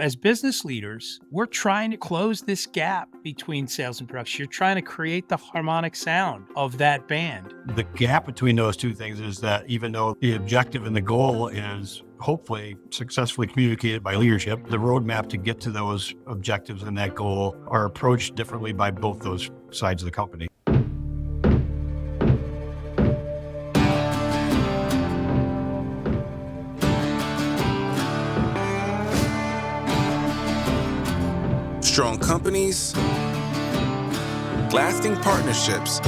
As business leaders, we're trying to close this gap between sales and production. You're trying to create the harmonic sound of that band. The gap between those two things is that even though the objective and the goal is hopefully successfully communicated by leadership, the roadmap to get to those objectives and that goal are approached differently by both those sides of the company. Strong companies, lasting partnerships,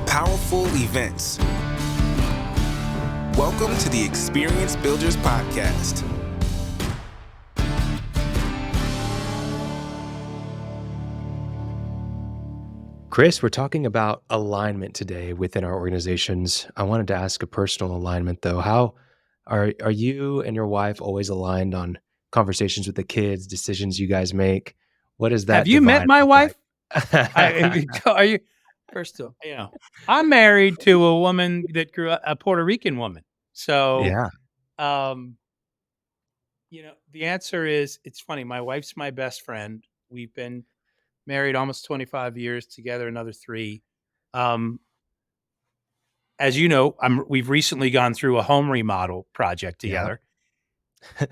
powerful events. Welcome to the Experience Builders Podcast. Chris, we're talking about alignment today within our organizations. I wanted to ask a personal alignment though. How are you and your wife always aligned on conversations with the kids, decisions you guys make? What is that? Have you met my wife? Like? Are you? First of all, I'm married to a woman that grew up, a Puerto Rican woman. So, Yeah. The answer is, it's funny. My wife's my best friend. We've been married almost 25 years, together another 3. As you know, we've recently gone through a home remodel project together. Yeah.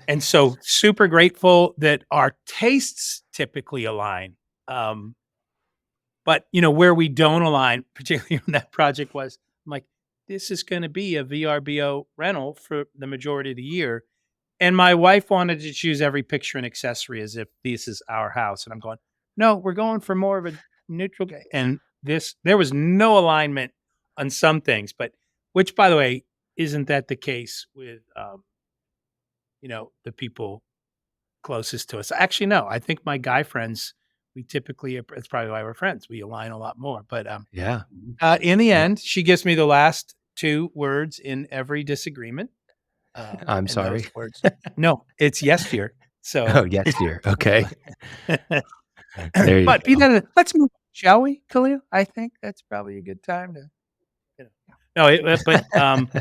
And so super grateful that our tastes typically align. But where we don't align, particularly on that project, was I'm like, this is going to be a VRBO rental for the majority of the year. And my wife wanted to choose every picture and accessory as if this is our house. And I'm going, no, we're going for more of a neutral. And there was no alignment on some things, but which, by the way, isn't that the case with, the people closest to us? Actually, no, I think my guy friends, we typically, it's probably why we're friends. We align a lot more, but yeah. In the end, she gives me the last 2 words in every disagreement. I'm sorry. No, it's yes, dear. So, yes, dear. Okay. There you but go. Let's move, shall we, Khalil? I think that's probably a good time to.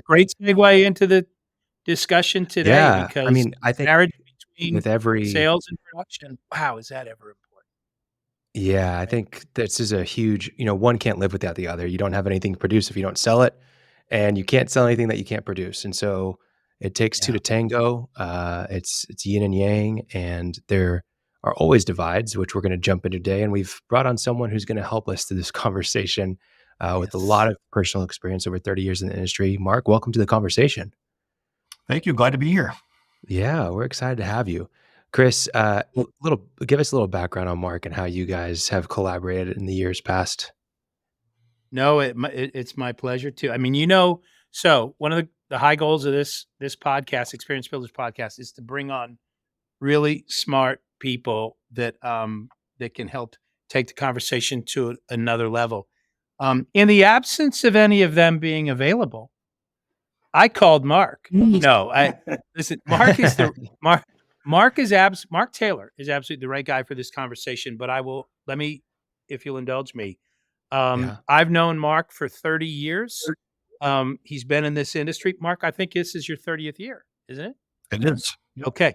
Great segue into the discussion today. Yeah. Because I mean, I think marriage between with every sales and production. Wow, is that ever important? Yeah, I think this is a huge, one can't live without the other. You don't have anything to produce if you don't sell it, and you can't sell anything that you can't produce. And so it takes 2 to tango. It's yin and yang, and there are always divides, which we're going to jump into today. And we've brought on someone who's going to help us through this conversation with a lot of personal experience over 30 years in the industry. Mark, welcome to the conversation. Thank you. Glad to be here. Yeah, we're excited to have you. Chris, give us a little background on Mark and how you guys have collaborated in the years past. No, it's my pleasure too. I mean, so one of the high goals of this podcast, Experience Builders Podcast, is to bring on really smart people that can help take the conversation to another level. In the absence of any of them being available, I called Mark. No, listen. Mark Taylor is absolutely the right guy for this conversation. But if you'll indulge me, I've known Mark for 30 years. He's been in this industry. Mark, I think this is your 30th year, isn't it? It is. Yep. Okay.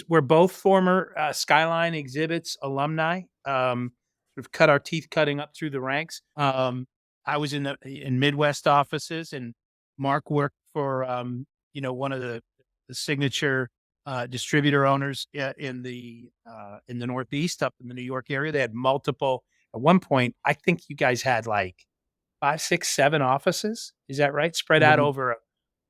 We're both former Skyline Exhibits alumni. We've cut our teeth cutting up through the ranks. I was in Midwest offices, and Mark worked for one of the signature distributor owners in the Northeast, up in the New York area. They had multiple. At one point, I think you guys had like 5, 6, 7 offices. Is that right? Spread out over a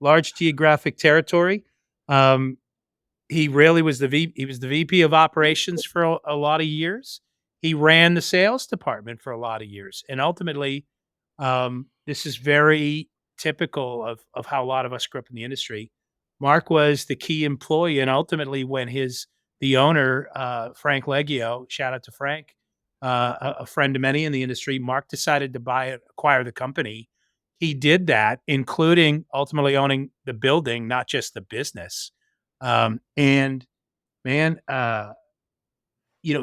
large geographic territory. He really was he was the VP of operations for a lot of years. He ran the sales department for a lot of years. And ultimately, this is very typical of how a lot of us grew up in the industry. Mark was the key employee. And ultimately, when the owner, Frank Leggio, shout out to Frank, a friend of many in the industry, Mark decided to acquire the company. He did that, including ultimately owning the building, not just the business. And man,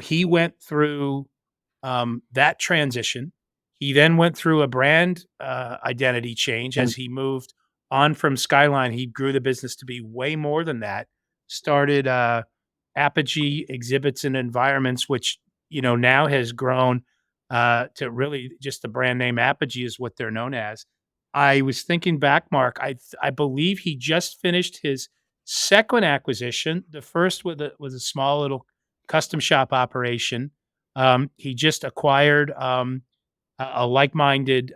he went through that transition. He then went through a brand identity change as he moved on from Skyline. He grew the business to be way more than that. started Apogee Exhibits and Environments, which now has grown to really just the brand name Apogee is what they're known as. I was thinking back, Mark. I believe he just finished his second acquisition. The first was a small little custom shop operation. He just acquired a like-minded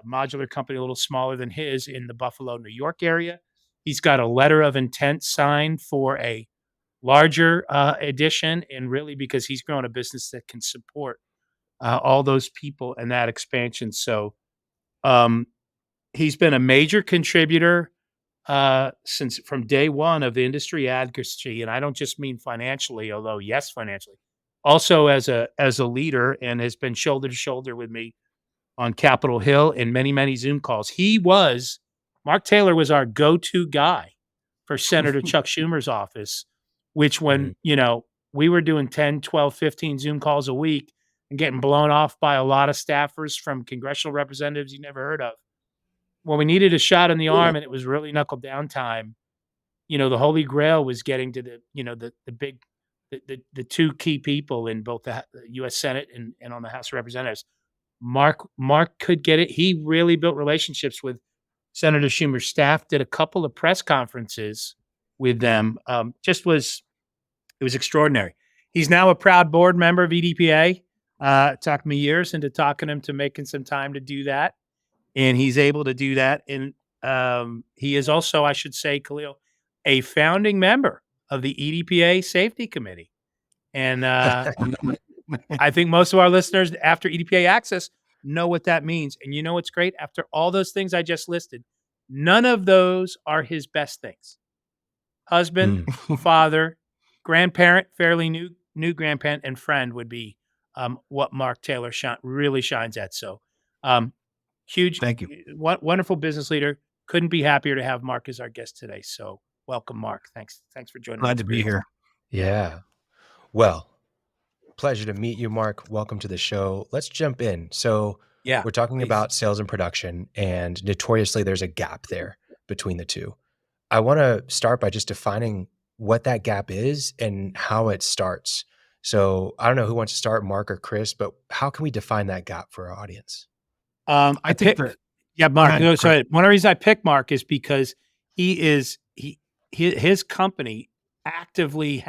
modular company, a little smaller than his, in the Buffalo, New York area. He's got a letter of intent signed for a larger edition, and really because he's grown a business that can support all those people and that expansion. So um, he's been a major contributor since from day one of the industry advocacy, and I don't just mean financially, although yes, financially, also as a leader, and has been shoulder to shoulder with me on Capitol Hill in many Zoom calls. Mark Taylor was our go-to guy for Senator Chuck Schumer's office, which when, we were doing 10, 12, 15 Zoom calls a week and getting blown off by a lot of staffers from congressional representatives you never heard of. When we needed a shot in the arm and it was really knuckle down time, the Holy Grail was getting to the big, the two key people in both the U.S. Senate and on the House of Representatives. Mark could get it. He really built relationships with Senator Schumer's staff, did a couple of press conferences with them. It was extraordinary. He's now a proud board member of EDPA. It took me years into talking him to making some time to do that. And he's able to do that. And he is also, I should say, Khalil, a founding member of the EDPA Safety Committee. And I think most of our listeners after EDPA Access know what that means. And you know what's great? After all those things I just listed, none of those are his best things. Husband, father, grandparent, fairly new grandparent, and friend would be what Mark Taylor really shines at. So huge, Thank you. Wonderful business leader. Couldn't be happier to have Mark as our guest today. So welcome, Mark. Thanks for joining us. Glad to be here. Yeah. Well, pleasure to meet you, Mark. Welcome to the show. Let's jump in. So we're talking about sales and production, and notoriously there's a gap there between the two. I want to start by just defining what that gap is and how it starts. So I don't know who wants to start, Mark or Chris, but how can we define that gap for our audience? Mark. No, sorry. One of the reasons I picked Mark is because his company actively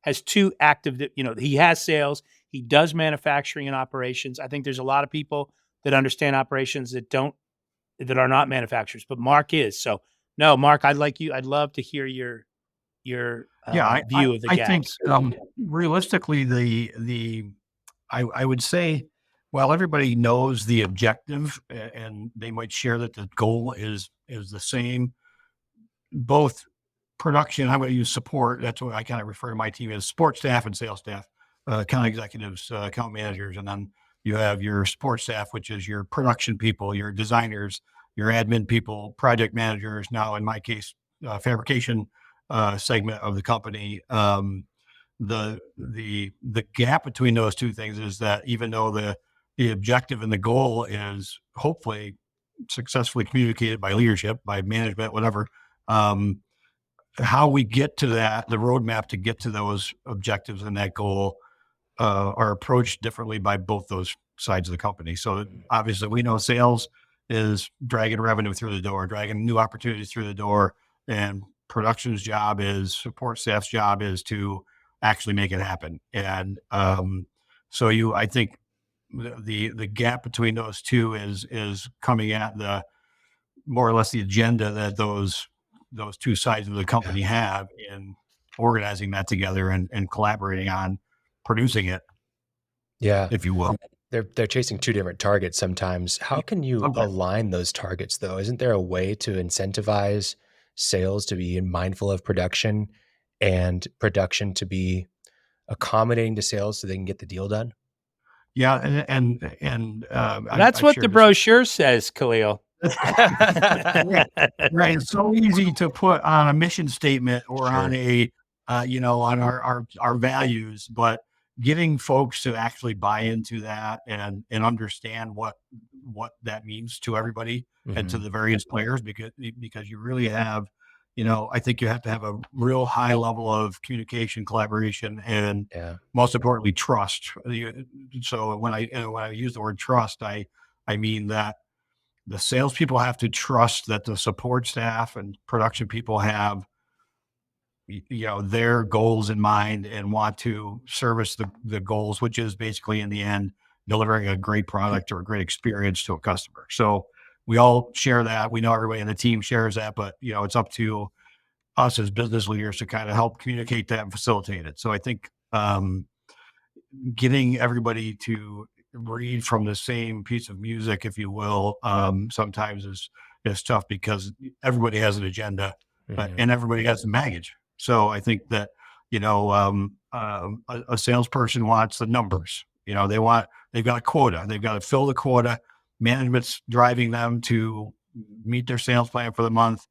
has two active. He has sales. He does manufacturing and operations. I think there's a lot of people that understand operations that are not manufacturers, but Mark is. So no, Mark, I'd love to hear your view of the gaps. I think realistically, I would say, while everybody knows the objective and they might share that the goal is the same, both production, I'm going to use support. That's what I kind of refer to my team as: support staff and sales staff, account executives, account managers. And then you have your support staff, which is your production people, your designers, your admin people, project managers. Now, in my case, fabrication segment of the company. The gap between those two things is that even though the objective and the goal is hopefully successfully communicated by leadership, by management, whatever, how we get to that, the roadmap to get to those objectives and that goal are approached differently by both those sides of the company. So obviously we know sales is dragging revenue through the door, dragging new opportunities through the door, and production's job is, support staff's job is to actually make it happen. And I think the gap between those two is coming at the more or less the agenda that those two sides of the company have in organizing that together and collaborating on producing it. Yeah, if you will. They're chasing two different targets sometimes. How can you align those targets, though? Isn't there a way to incentivize sales to be mindful of production and production to be accommodating to sales so they can get the deal done? Yeah, and that's what the brochure says, Khalil. Right. It's so easy to put on a mission statement or on a on our values, but getting folks to actually buy into that and understand what that means to everybody and to the various players, because you really have I think you have to have a real high level of communication, collaboration, and Yeah. most importantly, trust. So when I use the word trust, I mean that the salespeople have to trust that the support staff and production people have their goals in mind and want to service the goals, which is basically in the end delivering a great product or a great experience to a customer. So we all share that. We know everybody in the team shares that, but it's up to us as business leaders to kind of help communicate that and facilitate it. So I think getting everybody to read from the same piece of music, if you will, sometimes is tough because everybody has an agenda, Mhm. and everybody has some baggage. So I think that a salesperson wants the numbers. They've got a quota. They've got to fill the quota. Management's driving them to meet their sales plan for the month,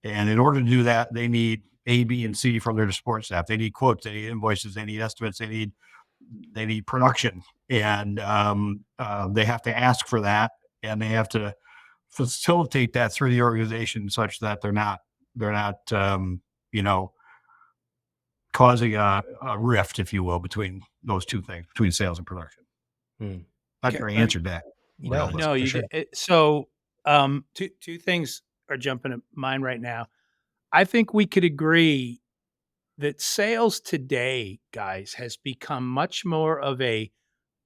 and in order to do that, they need A, B, and C from their support staff. They need quotes. They need invoices. They need estimates. They need production, and they have to ask for that, and they have to facilitate that through the organization such that they're not you know causing a rift, if you will, between those two things, between sales and production. Mm. Not Okay. sure I answered that well, No, but No, for you sure. did. So, two things are jumping to mind right now. I think we could agree that sales today, guys, has become much more of a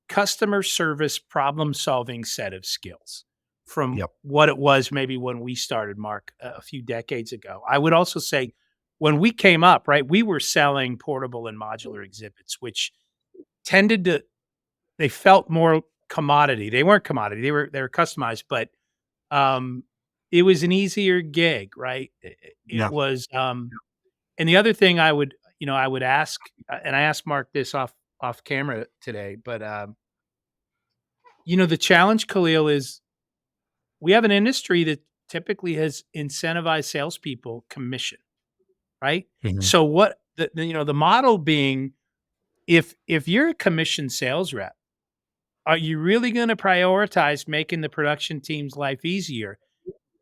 customer service problem solving set of skills from yep, what it was maybe when we started, Mark, a few decades ago. I would also say when we came up, right, we were selling portable and modular exhibits, which tended to, they felt more commodity. They weren't commodity, they were customized, but um, it was an easier gig, right? It yeah, was, and the other thing I would ask, and I asked Mark this off camera today, but the challenge, Khalil, is we have an industry that typically has incentivized salespeople commission, right? mhm, So what the model being, if you're a commission sales rep, are you really going to prioritize making the production team's life easier?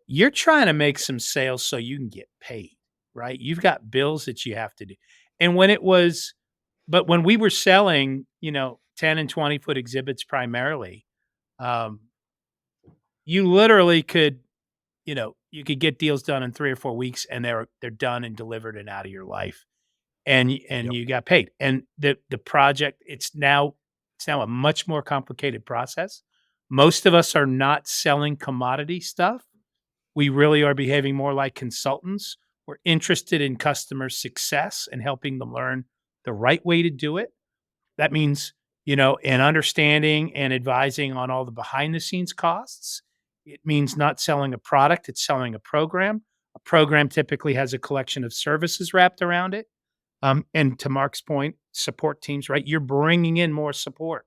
You're trying to make some sales so you can get paid, right? You've got bills that you have to do. And when we were selling, 10 and 20-foot exhibits primarily, um, you literally could, you could get deals done in 3 or 4 weeks and they're done and delivered and out of your life. And yep, you got paid. And the project, it's now a much more complicated process. Most of us are not selling commodity stuff. We really are behaving more like consultants. We're interested in customer success and helping them learn the right way to do it. That means, and understanding and advising on all the behind the scenes costs. It means not selling a product, it's selling a program. A program typically has a collection of services wrapped around it. And to Mark's point, support teams, right? You're bringing in more support.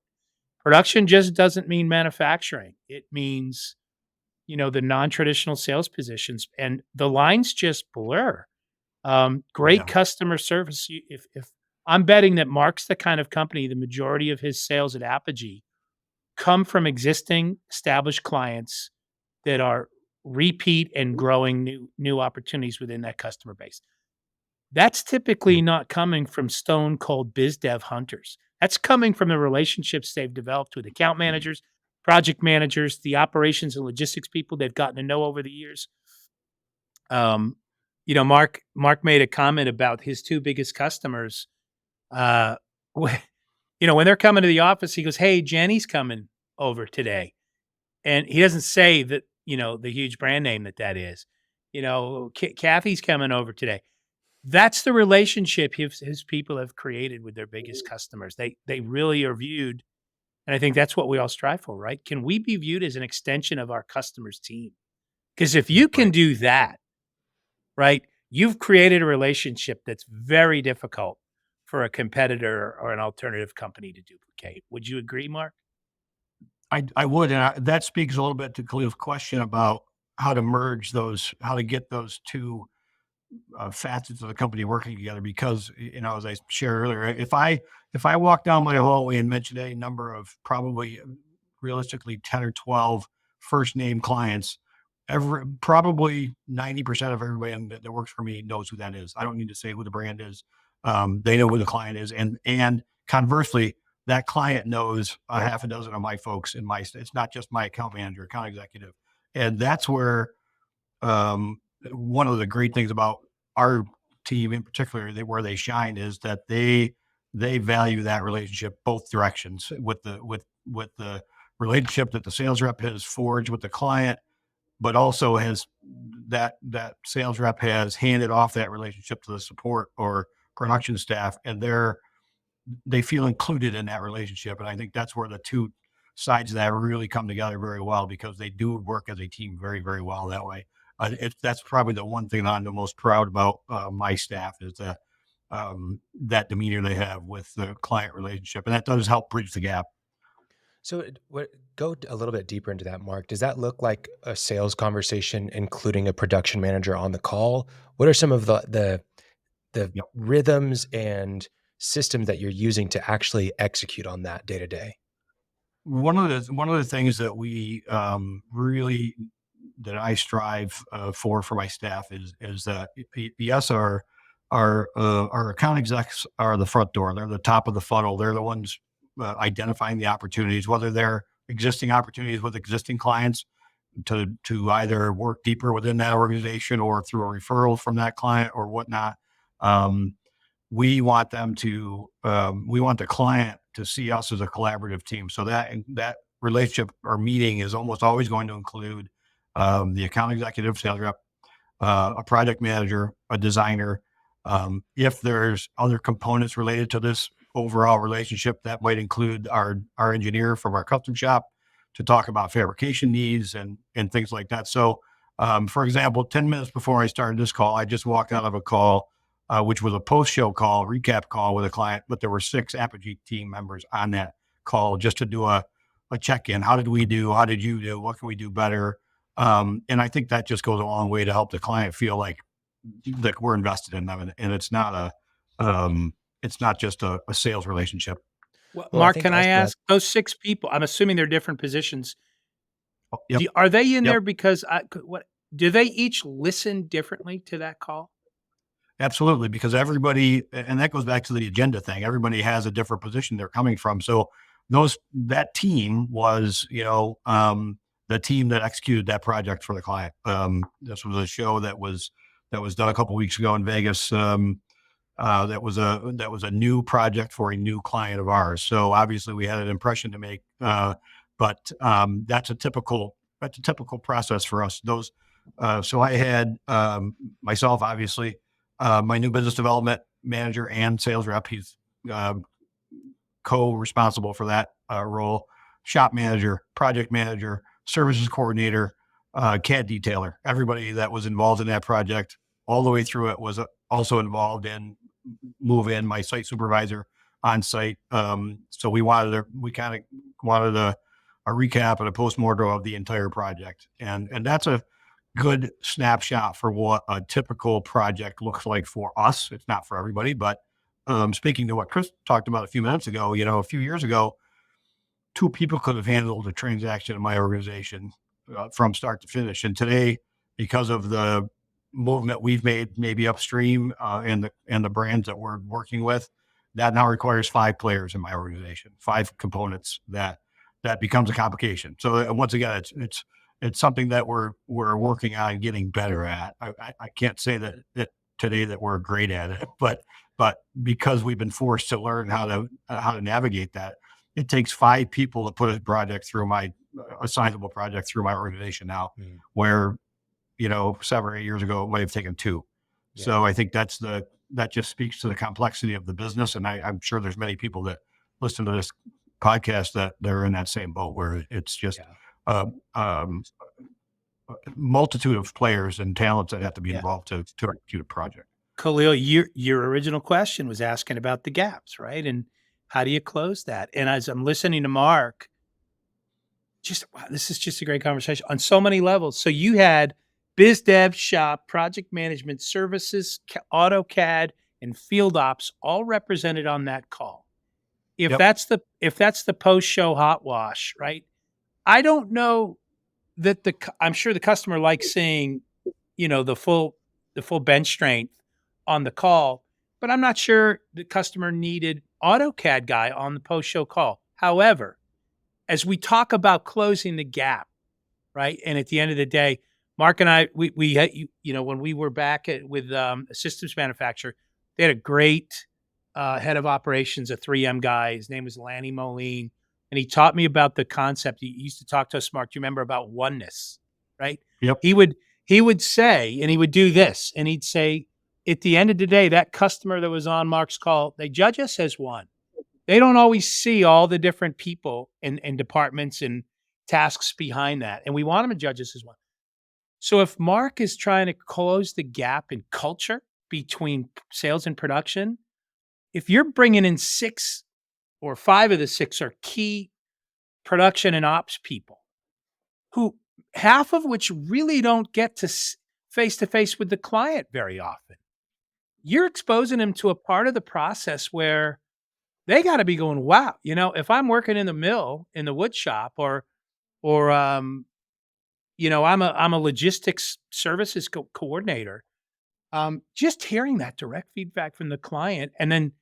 Production just doesn't mean manufacturing. It means, the non-traditional sales positions, and the lines just blur. Great yeah, customer service. If I'm betting that Mark's the kind of company, the majority of his sales at Apogee come from existing established clients that are repeat and growing new opportunities within that customer base. That's typically yep, not coming from stone cold biz dev hunters. That's coming from the relationships they've developed with account managers, project managers, the operations and logistics people they've gotten to know over the years. Um, Mark made a comment about his two biggest customers. Uh, when they're coming to the office, he goes, "Hey, Jenny's coming over today," and he doesn't say that the huge brand name that is. Kathy's coming over today. That's the relationship his people have created with their biggest customers. They really are viewed, and I think that's what we all strive for, right? Can we be viewed as an extension of our customers' team? Because if you can right. do that, right, you've created a relationship that's very difficult for a competitor or an alternative company to duplicate. Would you agree, Mark? I would, and that speaks a little bit to Khalil's question about how to get those two facets of the company working together. Because as I shared earlier, if I walk down my hallway and mention a number of probably realistically 10 or 12 first name clients, Probably 90% of everybody that works for me knows who that is. I don't need to say who the brand is. They know who the client is, and conversely, that client knows a half a dozen of my folks in my. It's not just my account manager, account executive, and that's where um, one of the great things about our team in particular, where they shine, is that they value that relationship both directions with the relationship that the sales rep has forged with the client, but also has that sales rep has handed off that relationship to the support or production staff, and they feel included in that relationship. And I think that's where the two sides of that really come together very well, because they do work as a team very, very well that way. That's probably the one thing that I'm the most proud about my staff, is that demeanor they have with the client relationship, and that does help bridge the gap. So, go a little bit deeper into that, Mark. Does that look like a sales conversation, including a production manager on the call? What are some of the Yep. rhythms and systems that you're using to actually execute on that day to day? One of the things that we really that I strive for my staff is that yes, our account execs are the front door. They're the top of the funnel. They're the ones identifying the opportunities, whether they're existing opportunities with existing clients to either work deeper within that organization or through a referral from that client or whatnot. Um, we want the client to see us as a collaborative team. So that relationship or meeting is almost always going to include the account executive, sales rep, a project manager, a designer. If there's other components related to this overall relationship, that might include our engineer from our custom shop to talk about fabrication needs and things like that. So, for example, 10 minutes before I started this call, I just walked out of a call, which was a post-show call, recap call with a client, but there were 6 Apogee team members on that call just to do a check-in. How did we do? How did you do? What can we do better? And I think that just goes a long way to help the client feel like we're invested in them, and it's not just a sales relationship. Well, Well, I Mark, think can I also that ask those 6 people, I'm assuming they're different positions. Oh, yep, Are they in yep, there because what do they each listen differently to that call? absolutely. Because everybody, and that goes back to the agenda thing. Everybody has a different position they're coming from. So that team was, the team that executed that project for the client. This was a show that was done a couple weeks ago in Vegas. That was a new project for a new client of ours. So obviously we had an impression to make, but that's a typical process for us. So I had myself, obviously, my new business development manager and sales rep. He's uh, co-responsible for that role. Shop manager, project manager, services coordinator, CAD detailer. Everybody that was involved in that project all the way through it was also involved in move in my site supervisor on site. So we kind of wanted a recap and a postmortem of the entire project. And that's a good snapshot for what a typical project looks like for us. It's not for everybody, but speaking to what Chris talked about a few minutes ago, a few years ago, 2 people could have handled a transaction in my organization from start to finish. And today, because of the movement we've made, maybe upstream, and the brands that we're working with, that now requires 5 players in my organization, 5 components that becomes a complication. So once again, it's something that we're working on getting better at. I can't say that today that we're great at it, but because we've been forced to learn how to navigate that, it takes 5 people to put a sizable project through my organization now, Mm, where 7 or 8 years ago it might have taken 2. yeah, So I think that just speaks to the complexity of the business, and I'm sure there's many people that listen to this podcast that they're in that same boat, where it's just yeah, a multitude of players and talents that have to be Yeah. involved to execute a project. Khalil, your original question was asking about the gaps, right? And how do you close that? And as I'm listening to Mark, just wow, this is just a great conversation on so many levels. So you had biz dev, shop, project management, services, AutoCAD, and field ops all represented on that call. If Yep. that's the post show hot wash, right? I don't know that I'm sure the customer likes seeing, the full bench strength on the call, but I'm not sure the customer needed AutoCAD guy on the post show call. However, as we talk about closing the gap, right? And at the end of the day, Mark and I, we had, when we were back with a systems manufacturer, they had a great head of operations, a 3M guy. His name was Lanny Moline, and he taught me about the concept. He used to talk to us, Mark. Do you remember about oneness, right? Yep. He would say, and he would do this, and he'd say, at the end of the day, that customer that was on Mark's call, they judge us as one. They don't always see all the different people and departments and tasks behind that. And we want them to judge us as one. So if Mark is trying to close the gap in culture between sales and production, if you're bringing in 6 or 5 of the 6 are key production and ops people who half of which really don't get to face to face with the client very often, you're exposing them to a part of the process where they got to be going, wow, if I'm working in the mill, in the wood shop, or I'm a logistics services coordinator. Just hearing that direct feedback from the client, and then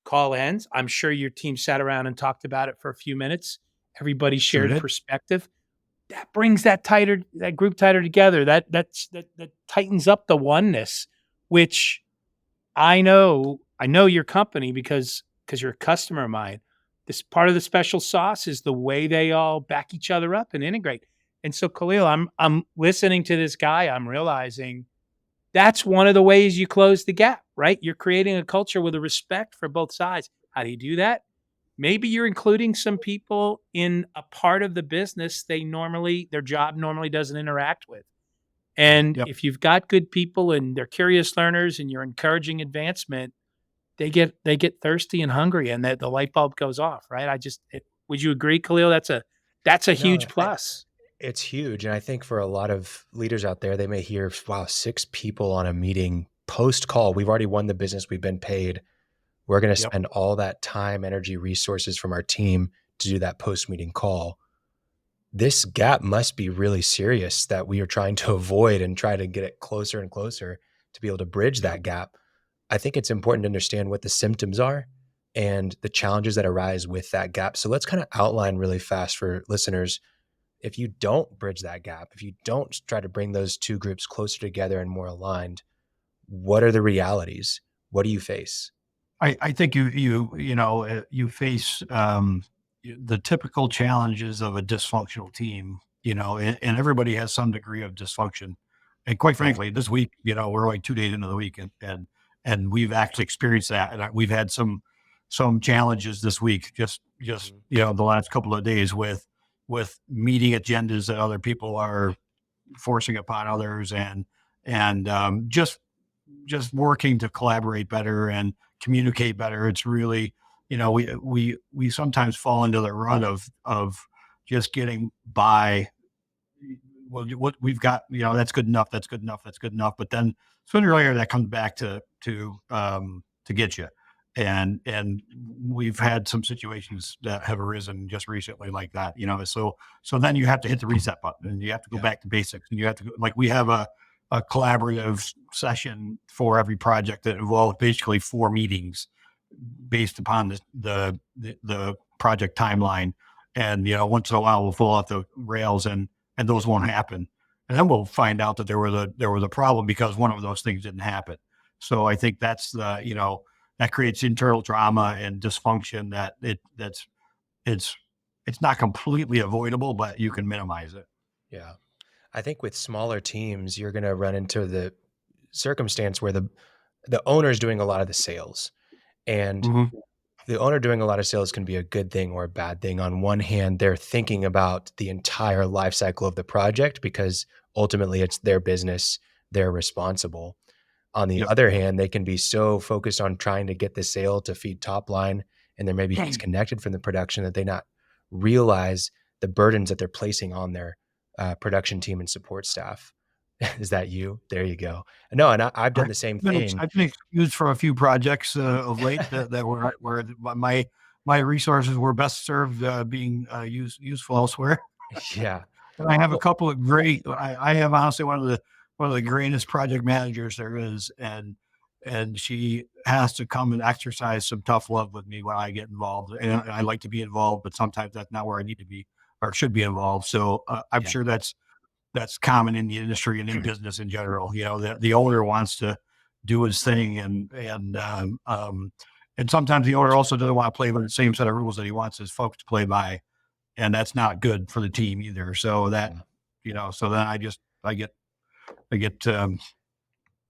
call ends. I'm sure your team sat around and talked about it for a few minutes. Everybody Sure shared did. perspective. That brings that group tighter together. That tightens up the oneness, which I know your company because you're a customer of mine. This part of the special sauce is the way they all back each other up and integrate. And so, Khalil, I'm listening to this guy. I'm realizing that's one of the ways you close the gap, right? You're creating a culture with a respect for both sides. How do you do that? Maybe you're including some people in a part of the business their job normally doesn't interact with. And Yep. if you've got good people and they're curious learners and you're encouraging advancement, they get thirsty and hungry, and the light bulb goes off, right? Would you agree, Khalil? That's a huge No, plus. it's huge. And I think for a lot of leaders out there, they may hear, wow, 6 people on a meeting post call. We've already won the business. We've been paid. We're going to Yep. spend all that time, energy, resources from our team to do that post meeting call. This gap must be really serious that we are trying to avoid and try to get it closer and closer to be able to bridge that gap. I think it's important to understand what the symptoms are and the challenges that arise with that gap. So let's kind of outline really fast for listeners. If you don't bridge that gap, if you don't try to bring those two groups closer together and more aligned, what are the realities? What do you face? I think you face the typical challenges of a dysfunctional team, and everybody has some degree of dysfunction. And quite frankly, this week, we're like 2 days into the week, and we've actually experienced that, and we've had some challenges this week, just the last couple of days with meeting agendas that other people are forcing upon others, and just working to collaborate better and communicate better. It's really, we sometimes fall into the rut of just getting by. Well, what we've got, that's good enough. That's good enough. That's good enough. But then sooner or later that comes back to get you. And we've had some situations that have arisen just recently like that, so then you have to hit the reset button and you have to go back to basics, and you have to like, we have a collaborative session for every project that involves basically 4 meetings based upon the project timeline. And, once in a while we'll fall off the rails, and those won't happen. And then we'll find out that there was a problem because one of those things didn't happen. So I think that's that creates internal drama and dysfunction it's not completely avoidable, but you can minimize it. Yeah. I think with smaller teams, you're going to run into the circumstance where the owner is doing a lot of the sales, and Mhm. the owner doing a lot of sales can be a good thing or a bad thing. On one hand, they're thinking about the entire life cycle of the project because ultimately it's their business. They're responsible. On the Yep. other hand, they can be so focused on trying to get the sale to feed top line, and they're maybe disconnected from the production that they not realize the burdens that they're placing on their production team and support staff. Is that you? There you go. No, and I've done the same thing. I've been excused from a few projects of late that were where my resources were best served being useful elsewhere. Yeah. And I have a couple of great. I have honestly one of the greatest project managers there is, and she has to come and exercise some tough love with me when I get involved. And I like to be involved, but sometimes that's not where I need to be or should be involved. So I'm Yeah. sure that's common in the industry and in business in general. The owner wants to do his thing, and sometimes the owner also doesn't want to play by the same set of rules that he wants his folks to play by, and that's not good for the team either. So Yeah. so then I get I'm gonna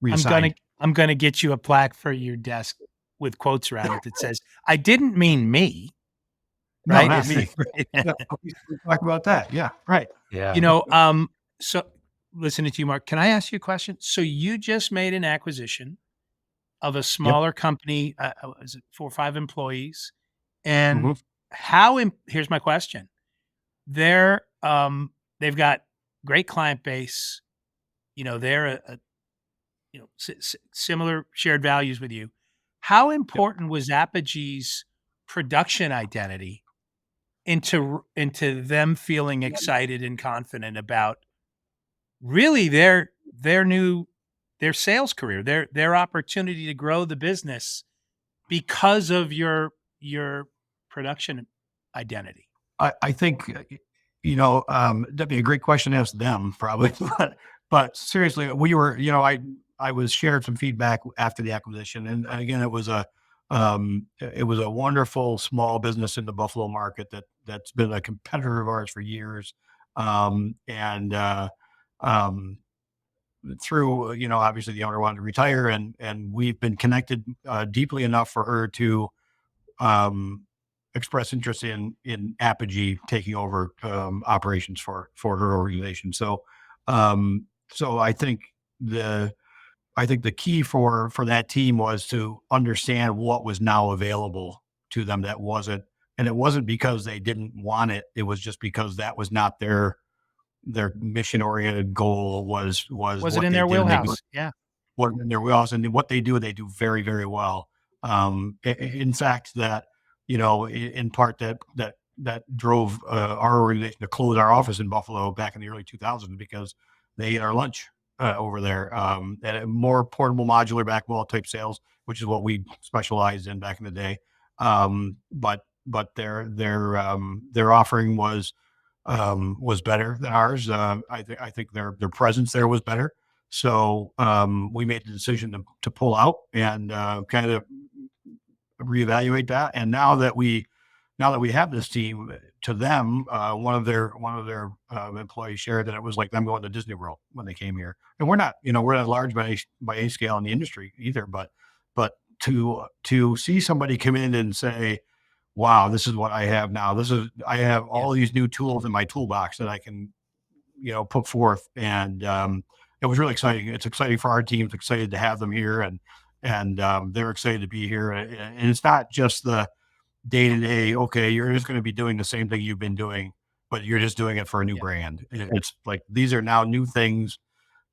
reassigned. I'm gonna get you a plaque for your desk with quotes around it that says, "I didn't mean me," No, right? not It's me. right. Yeah, we talk about that. Yeah, right. You Yeah. know, so listening to you, Mark, can I ask you a question? So you just made an acquisition of a Yep. smaller company, is it 4 or 5 employees? And Hmm. here's my question. They're, they've got great client base, they're similar shared values with you. How Yep. important was Apogee's production identity into them feeling excited and confident about really their sales career, their opportunity to grow the business because of your production identity? I think that'd be a great question to ask them probably, but seriously, I was shared some feedback after the acquisition, and again, it was a wonderful small business in the Buffalo market that's been a competitor of ours for years, and um, through obviously the owner wanted to retire, and we've been connected deeply enough for her to um, express interest in Apogee taking over operations for her organization. So the I think the key for that team was to understand what was now available to them that wasn't, and it wasn't because they didn't want it. It was just because that was not their mission oriented goal was Was it what in they their did, and they do wheelhouse? Yeah. what in their wheelhouse, and what they do very, very well. In fact, in part that drove our organization to close our office in Buffalo back in the early 2000s because they ate our lunch over there. And more portable modular back wall type sales, which is what we specialized in back in the day. But their offering was better than ours. I think their presence there was better. So we made the decision to pull out and kind of reevaluate that. And now that we have this team, to them, one of their employees shared that it was like them going to Disney World when they came here. And we're not large by any scale in the industry either, but to see somebody come in and say, wow, this is what I have now. I have Yeah. all these new tools in my toolbox that I can, put forth. And it was really exciting. It's exciting for our team. It's excited to have them here, and they're excited to be here. And it's not just the day to day. Okay, you're just going to be doing the same thing you've been doing, but you're just doing it for a new Yeah. brand. It's like these are now new things,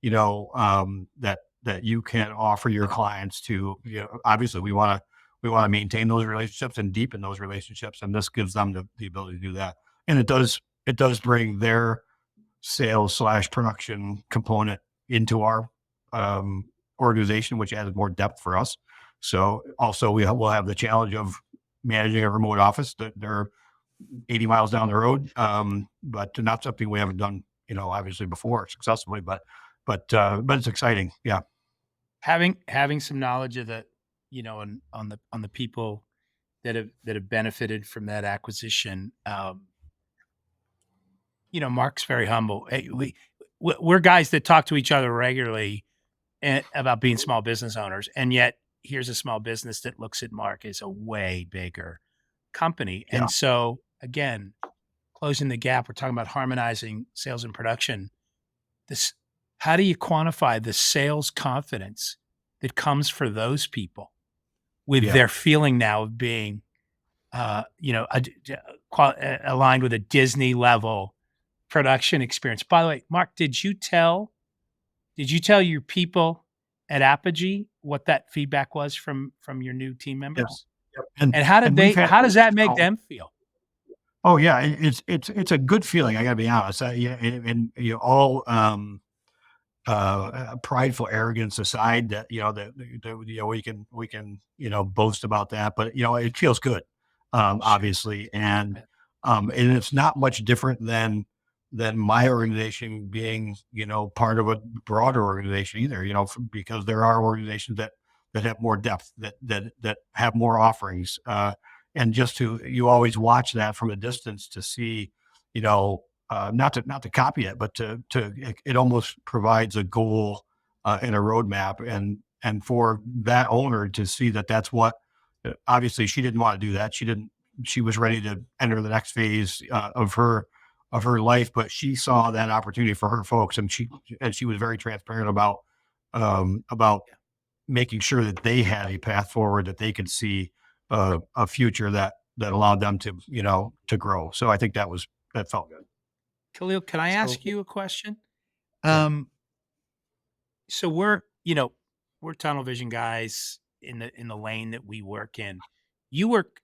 that you can offer your clients to. Obviously, we want to maintain those relationships and deepen those relationships, and this gives them the ability to do that. And it does bring their sales slash production component into our organization, which adds more depth for us. So also we'll have the challenge of managing a remote office that they're 80 miles down the road, but not something we haven't done, obviously before successfully, but it's exciting. Yeah. Having some knowledge of the, on the people that have benefited from that acquisition. Mark's very humble. Hey, we're guys that talk to each other regularly about being small business owners, and yet here's a small business that looks at Mark as a way bigger company. Yeah. And so again, closing the gap, we're talking about harmonizing sales and production. This, how do you quantify the sales confidence that comes for those people with Yeah. their feeling now of being, aligned with a Disney level production experience? By the way, Mark, did you tell your people at Apogee what that feedback was from your new team Yeah. members? Yep. And And how did and we've they had how does that make them feel? Oh yeah, it's a good feeling. I gotta be honest. Yeah, and you know, all prideful arrogance aside, that you know we can boast about that, but it feels good, Sure. obviously, and it's not much different than my organization being part of a broader organization either. Because there are organizations that have more depth, that have more offerings, and just to you always watch that from a distance to see, not to copy it, but it almost provides a goal and a roadmap, and for that owner to see that that's what. Obviously, she didn't want to do that. She didn't. She was ready to enter the next phase of her life, but she saw that opportunity for her folks, and she was very transparent about making sure that they had a path forward, that they could see a future that allowed them to grow. So I think that felt good. Khalil, can I So ask you a question? yeah, Um, so we're tunnel vision guys in the lane that we work in. You work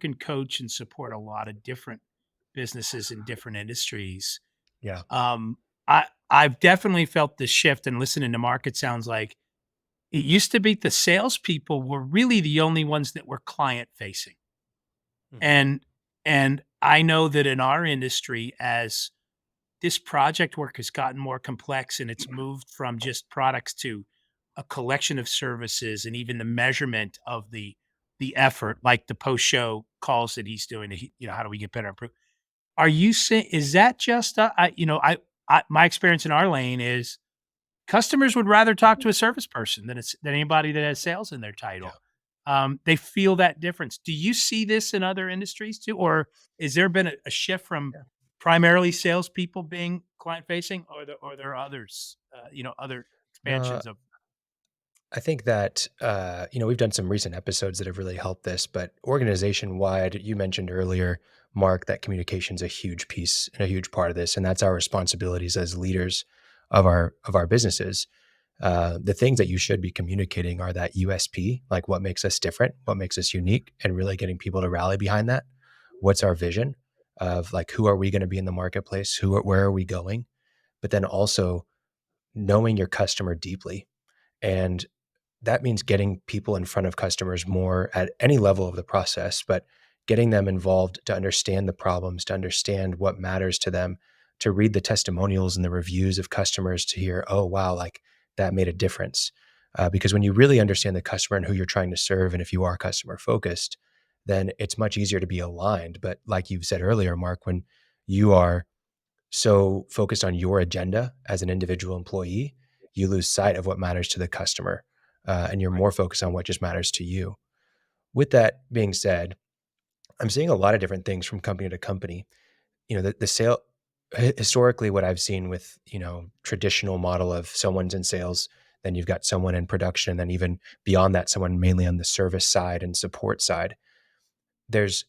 and coach and support a lot of different businesses in different industries. yeah, Um, I've definitely felt the shift, and listening to Mark, it sounds like it used to be the salespeople were really the only ones that were client facing. mhm, And I know that in our industry, as this project work has gotten more complex and it's moved from just products to a collection of services, and even the measurement of the effort, like the post show calls that he's doing, how do we get better and improve? Are you saying, is that just my experience in our lane is customers would rather talk to a service person than anybody that has sales in their yeah. title. They feel that difference. Do you see this in other industries too, or is there been a shift from primarily salespeople being client facing, or there are others, other No, expansions of? I think that, we've done some recent episodes that have really helped this, but organization wide, you mentioned earlier, Mark, that communication is a huge piece and a huge part of this. And that's our responsibilities as leaders of our businesses. The things that you should be communicating are that USP, like what makes us different, what makes us unique, and really getting people to rally behind that. What's our vision of like, who are we going to be in the marketplace? Where are we going? But then also knowing your customer deeply. And that means getting people in front of customers more at any level of the process, but getting them involved to understand the problems, to understand what matters to them, to read the testimonials and the reviews of customers to hear, oh, wow, like that made a difference. Because when you really understand the customer and who you're trying to serve, and if you are customer focused, then it's much easier to be aligned. But like you said earlier, Mark, when you are so focused on your agenda as an individual employee, you lose sight of what matters to the customer, and you're more focused on what just matters to you. With that being said, I'm seeing a lot of different things from company to company. The sale historically, what I've seen with traditional model of someone's in sales, then you've got someone in production, and then even beyond that, someone mainly on the service side and support side. There's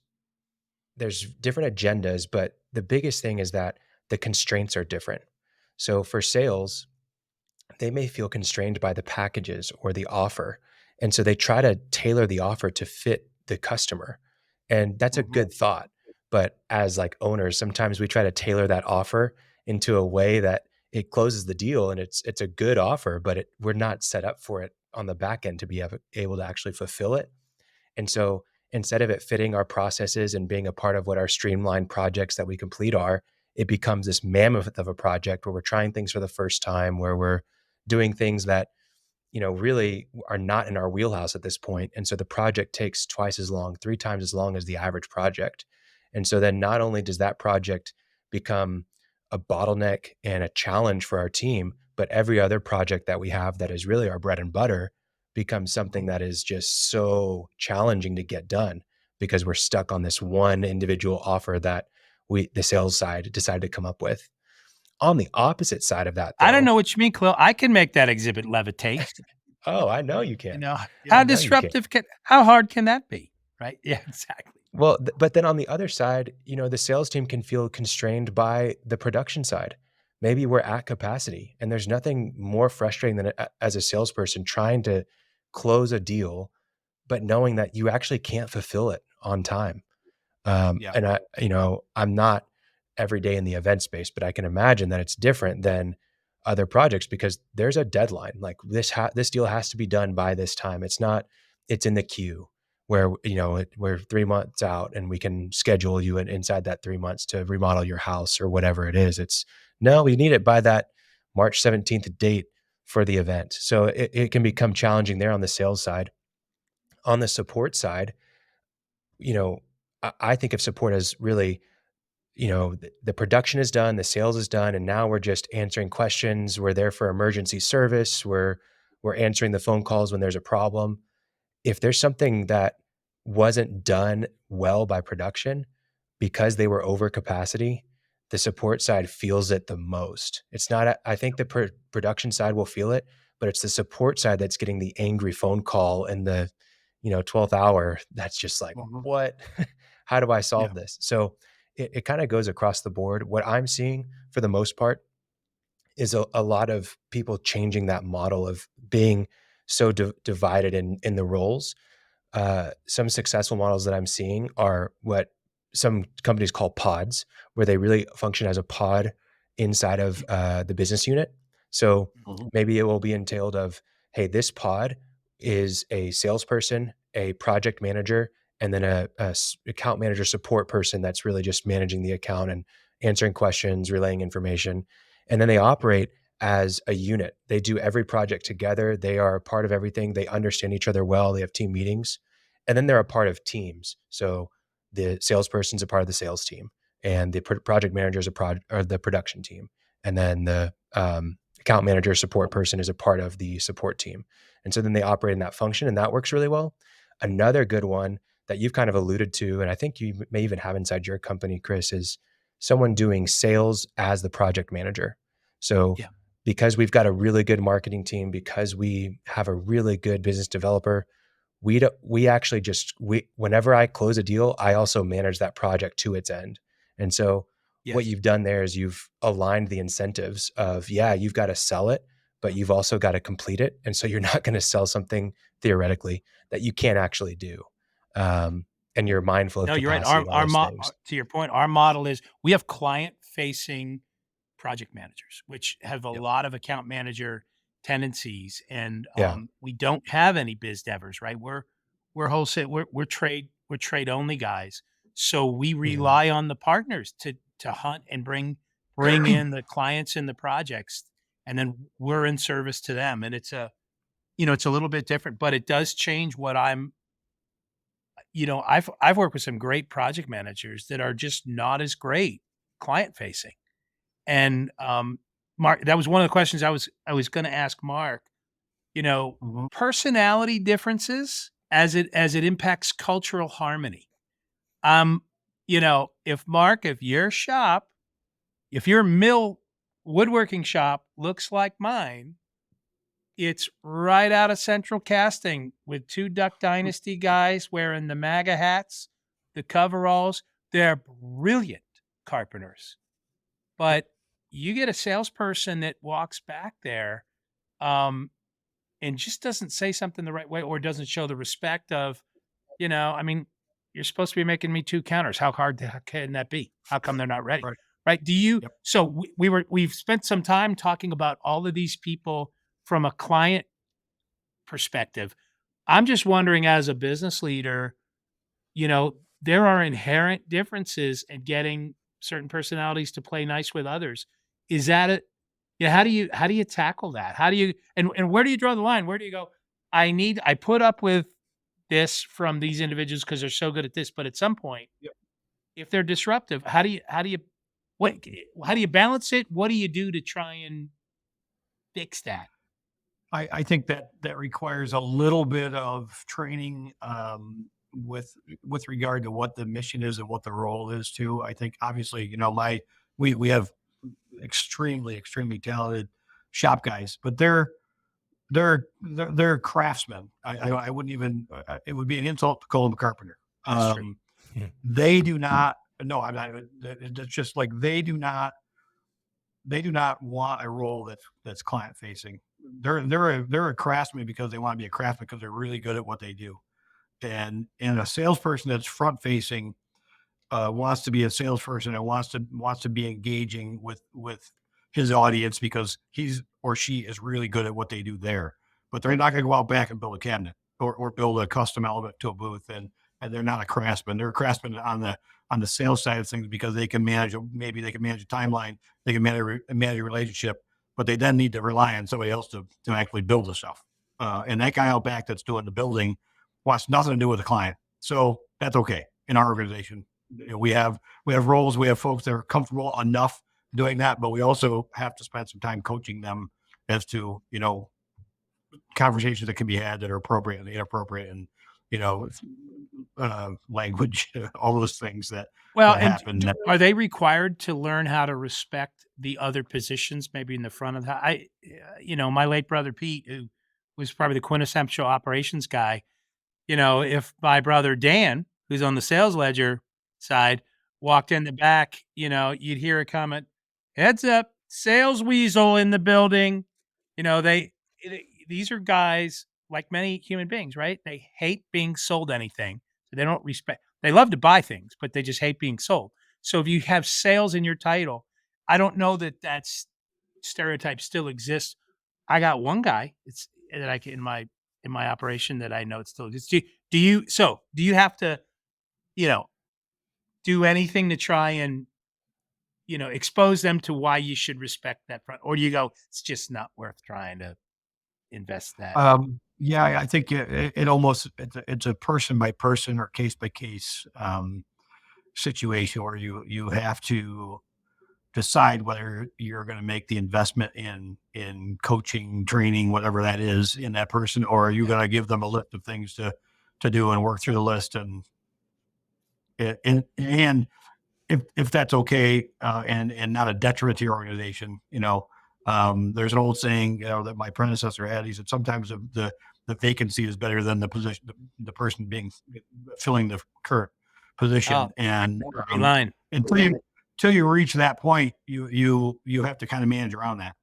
there's different agendas, but the biggest thing is that the constraints are different. So for sales, they may feel constrained by the packages or the offer. And so they try to tailor the offer to fit the customer. And that's a Mhm. good thought. But as like owners, sometimes we try to tailor that offer into a way that it closes the deal and it's a good offer, but we're not set up for it on the back end to be able to actually fulfill it. And so instead of it fitting our processes and being a part of what our streamlined projects that we complete are, it becomes this mammoth of a project where we're trying things for the first time, where we're doing things that really are not in our wheelhouse at this point. And so the project takes twice as long, three times as long as the average project. And so then not only does that project become a bottleneck and a challenge for our team, but every other project that we have that is really our bread and butter becomes something that is just so challenging to get done because we're stuck on this one individual offer that the sales side decided to come up with. On the opposite side of that I don't though, know what you mean, Khalil. I can make that exhibit levitate. oh, I know you can. I How know you can. disruptive how hard can that be? Right? Yeah, exactly. Well, but then on the other side, the sales team can feel constrained by the production side. Maybe we're at capacity, and there's nothing more frustrating than as a salesperson trying to close a deal, but knowing that you actually can't fulfill it on time. Yeah. And I'm not every day in the event space, but I can imagine that it's different than other projects because there's a deadline. Like this deal has to be done by this time. It's not, it's in the queue where, we're 3 months out and we can schedule you inside that 3 months to remodel your house or whatever it is. It's no, we need it by that March 17th date for the event. So it can become challenging there on the sales side. On the support side, you know, I think of support as really, the production is done, the sales is done, and now we're just answering questions. We're there for emergency service. We're answering the phone calls when there's a problem. If there's something that wasn't done well by production because they were over capacity, the support side feels it the most. It's not, I think the production side will feel it, but it's the support side that's getting the angry phone call in the, 12th hour. That's just like, Mhm. what? How do I Yeah. solve this? So it kind of goes across the board. What I'm seeing for the most part is a lot of people changing that model of being so divided in the roles. Some successful models that I'm seeing are what some companies call pods, where they really function as a pod inside of the business unit. So Mhm. maybe it will be entailed of, hey, this pod is a salesperson, a project manager, and then a account manager support person that's really just managing the account and answering questions, relaying information. And then they operate as a unit. They do every project together. They are a part of everything. They understand each other well. They have team meetings. And then they're a part of teams. So the salesperson's a part of the sales team, and the project manager is or the production team, and then the account manager support person is a part of the support team. And so then they operate in that function, and that works really well. Another good one that you've kind of alluded to, and I think you may even have inside your company, Chris, is someone doing sales as the project manager. So Yeah. because we've got a really good marketing team, because we have a really good business developer, we actually whenever I close a deal, I also manage that project to its end. And so what Yes. you've done there is you've aligned the incentives of, yeah, you've got to sell it, but you've also got to complete it. And so you're not going to sell something theoretically that you can't actually do. And you're mindful of No, you're right. capacity and all those things. To your point, our model is we have client-facing project managers, which have a Yep. lot of account manager tendencies, and Yeah. we don't have any biz devers, right? We're wholesale. We're trade only guys, so we Yeah. rely on the partners to hunt and bring in the clients and the projects, and then we're in service to them. And it's a little bit different, but it does change what I'm. I've worked with some great project managers that are just not as great client facing. And, Mark, that was one of the questions I was gonna ask Mark, you know, Mhm. personality differences as it impacts cultural harmony. Um, if your mill woodworking shop looks like mine, it's right out of Central Casting with 2 Duck Dynasty guys wearing the MAGA hats, the coveralls. They're brilliant carpenters. Yep. But you get a salesperson that walks back there, um, and just doesn't say something the right way or doesn't show the respect of, I mean, you're supposed to be making me 2 counters. How can that be? How come they're not ready? Right. Right? Yep. So we've spent some time talking about all of these people from a client perspective. I'm just wondering, as a business leader, there are inherent differences in getting certain personalities to play nice with others. Is that it? Yeah, how do you tackle that? How do you and where do you draw the line? Where do you go, I put up with this from these individuals because they're so good at this, but at some point, Yep. if they're disruptive, what how do you balance it? What do you do to try and fix that? I think that that requires a little bit of training with regard to what the mission is and what the role is too. I think obviously, we have extremely talented shop guys, but they're craftsmen. I wouldn't even it would be an insult to call them a carpenter. That's true. Um, Mhm. they do not. No, I'm not. It's just like they do not want a role that's client facing. They're a craftsman because they want to be a craftsman because they're really good at what they do. And a salesperson that's front facing, wants to be a salesperson and wants to be engaging with his audience because he's or she is really good at what they do there. But they're not going to go out back and build a cabinet or build a custom element to a booth, and they're not a craftsman. They're a craftsman on the sales side of things because they can manage maybe they can manage a timeline, they can manage a relationship, but they then need to rely on somebody else to actually build the stuff. And that guy out back that's doing the building wants nothing to do with the client, so that's okay in our organization. We have roles, we have folks that are comfortable enough doing that, but we also have to spend some time coaching them as to, conversations that can be had that are appropriate and inappropriate and, you know, language, all those things Well, that and happen. are they required to learn how to respect the other positions, maybe in the front of the my late brother Pete, who was probably the quintessential operations guy. If my brother Dan, who's on the sales ledger side, walked in the back, you'd hear a comment, "Heads up, sales weasel in the building." These are guys like many human beings, right? They hate being sold anything. So they don't respect. They love to buy things, but they just hate being sold. So if you have sales in your title, I don't know that that's stereotype still exists. I got one guy it's that I can in my operation that I know it still exists. Do you have to, you know, do anything to try and, expose them to why you should respect that front? Or do you go, it's just not worth trying to invest that? Yeah, I think it almost it's a person by person or case by case situation where you have to decide whether you're going to make the investment in coaching, training, whatever that is in that person, or are you Yeah. going to give them a list of things to do and work through the list and if that's okay, and not a detriment to your organization, there's an old saying, that my predecessor had. He said sometimes the vacancy is better than the position, the person being filling the current position, Oh, and great line. until you reach that point, you have to kind of manage around that.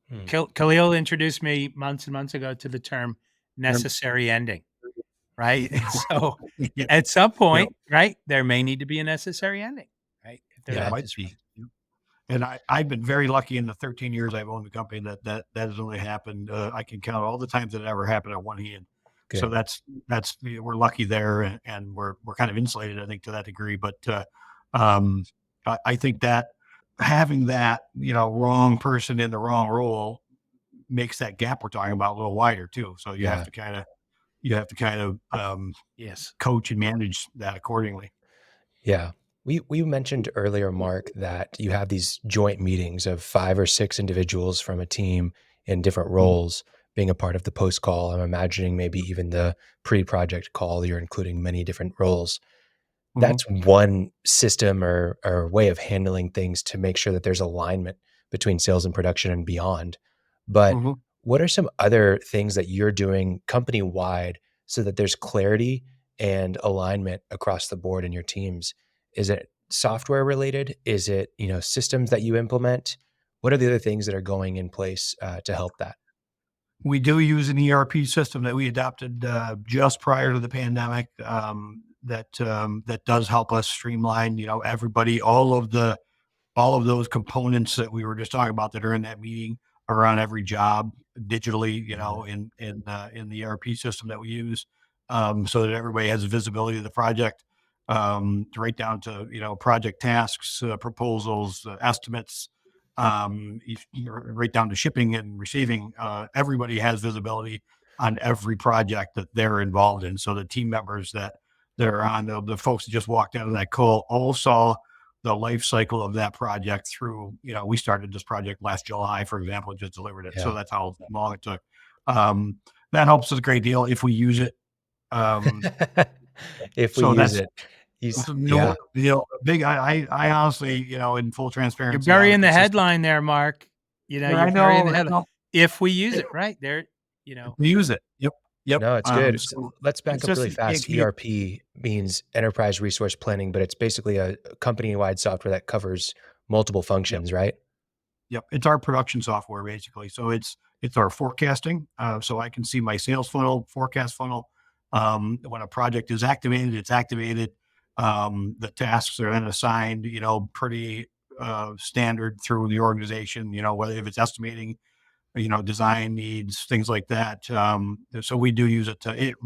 Hmm. Khalil introduced me months and months ago to the term necessary ending, right? And so Yeah, at some yep, point, right, there may need to be a necessary ending, right? If they're yeah, it that Yeah. might be. disruptive. And I've been very lucky in the 13 years I've owned the company that has only happened. I can count all the times that it ever happened on one hand. So Good. we're lucky there, and we're kind of insulated, I think, to that degree. But um, I think that having that wrong person in the wrong role makes that gap we're talking about a little wider too. So Yeah. you have to kind of Yes. coach and manage that accordingly. Yeah. We mentioned earlier, Mark, that you have these joint meetings of 5 or 6 individuals from a team in different Mhm, roles being a part of the post call. I'm imagining maybe even the pre-project call, you're including many different roles. mhm, That's one system or way of handling things to make sure that there's alignment between sales and production and beyond. But mhm. what are some other things that you're doing company-wide so that there's clarity and alignment across the board in your teams? Is it software related? Is it, systems that you implement? What are the other things that are going in place to help that? We do use an ERP system that we adopted just prior to the pandemic. That does help us streamline, everybody, all of those components that we were just talking about that are in that meeting are on every job digitally, Mhm. in the ERP system that we use, so that everybody has visibility of the project, right down to project tasks, proposals, estimates, right down to shipping and receiving. Everybody has visibility on every project that they're involved in. So the team members that are on the folks that just walked out of that call all saw the life cycle of that project through, we started this project last July, for example, and just delivered it. So Yeah. that's how long it took. Um, that helps us a great deal if we use it. Um, If we so use that's it, he's no, yeah. big. I honestly, in full You're transparency, I have a burying the consistent. headline there, Mark. You're I burying know, the I headline. know. If we use it, right there, We use it. Yep, yep. No, it's good. So So let's back up really consistent fast. ERP means enterprise resource planning, but it's basically a company-wide software that covers multiple Yep. functions, right? Yep, it's our production software basically. So it's our forecasting. So I can see my sales funnel, forecast funnel. When a project is activated, it's activated. The tasks are then assigned, pretty standard through the organization, whether if it's estimating, design needs, things like that. So we do use it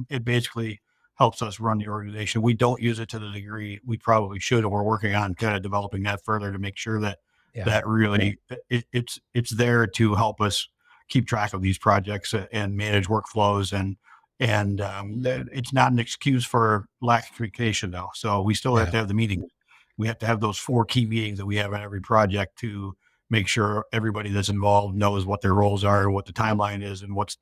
it basically helps us run the organization. We don't use it to the degree we probably should, and we're working on kind of developing that further to make sure that Yeah. that really it's there to help us keep track of these projects and manage workflows it's not an excuse for lack of communication though. So we still have Yeah. to have the meetings. We have to have those 4 key meetings that we have on every project to make sure everybody that's involved knows what their roles are, what the timeline is, and what's